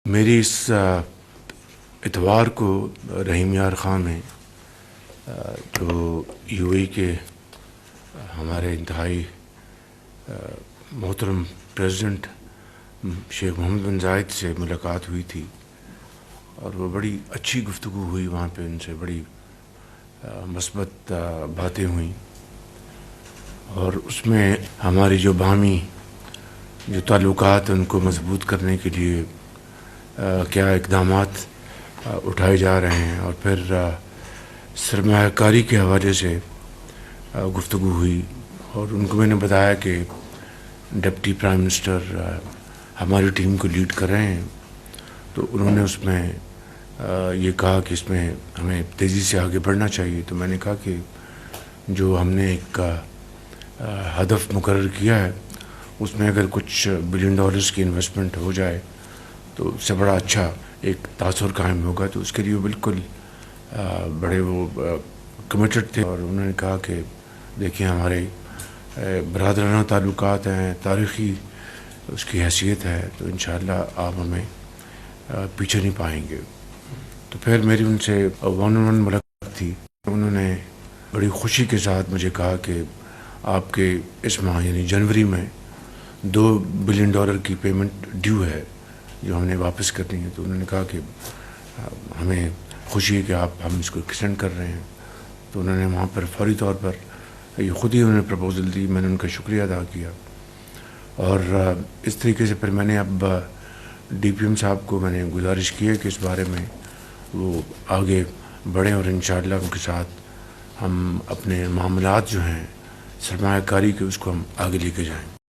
میری اس اتوار کو رحیم یار خان نے جو یو اے کے ہمارے انتہائی محترم پریزیڈنٹ شیخ محمد بن زاید سے ملاقات ہوئی تھی اور وہ بڑی اچھی گفتگو ہوئی. وہاں پہ ان سے بڑی مثبت باتیں ہوئیں اور اس میں ہماری جو باہمی جو تعلقات ان کو مضبوط کرنے کے لیے کیا اقدامات اٹھائے جا رہے ہیں اور پھر سرمایہ کاری کے حوالے سے گفتگو ہوئی. اور ان کو میں نے بتایا کہ ڈپٹی پرائم منسٹر ہماری ٹیم کو لیڈ کر رہے ہیں, تو انہوں نے اس میں یہ کہا کہ اس میں ہمیں تیزی سے آگے بڑھنا چاہیے. تو میں نے کہا کہ جو ہم نے ایک ہدف مقرر کیا ہے اس میں اگر کچھ $1 بلین کی انویسٹمنٹ ہو جائے تو اس سے بڑا اچھا ایک تاثر قائم ہوگا. تو اس کے لیے وہ بالکل بڑے وہ کمیٹڈ تھے اور انہوں نے کہا کہ دیکھیں ہمارے برادرانہ تعلقات ہیں, تاریخی اس کی حیثیت ہے, تو انشاءاللہ آپ ہمیں پیچھے نہیں پائیں گے. تو پھر میری ان سے 1-on-1 ملاقات تھی. انہوں نے بڑی خوشی کے ساتھ مجھے کہا کہ آپ کے اس ماہ یعنی جنوری میں $2 بلین کی پیمنٹ ڈیو ہے جو ہم نے واپس کرنی ہے. تو انہوں نے کہا کہ ہمیں خوشی ہے کہ ہم اس کو ایکسٹینڈ کر رہے ہیں. تو انہوں نے وہاں پر فوری طور پر یہ خود ہی انہوں نے پرپوزل دی. میں نے ان کا شکریہ ادا کیا اور اس طریقے سے پھر میں نے اب ڈی پی ایم صاحب کو میں نے گزارش کی ہے کہ اس بارے میں وہ آگے بڑھیں اور انشاءاللہ ان کے ساتھ ہم اپنے معاملات جو ہیں سرمایہ کاری کے اس کو ہم آگے لے کے جائیں.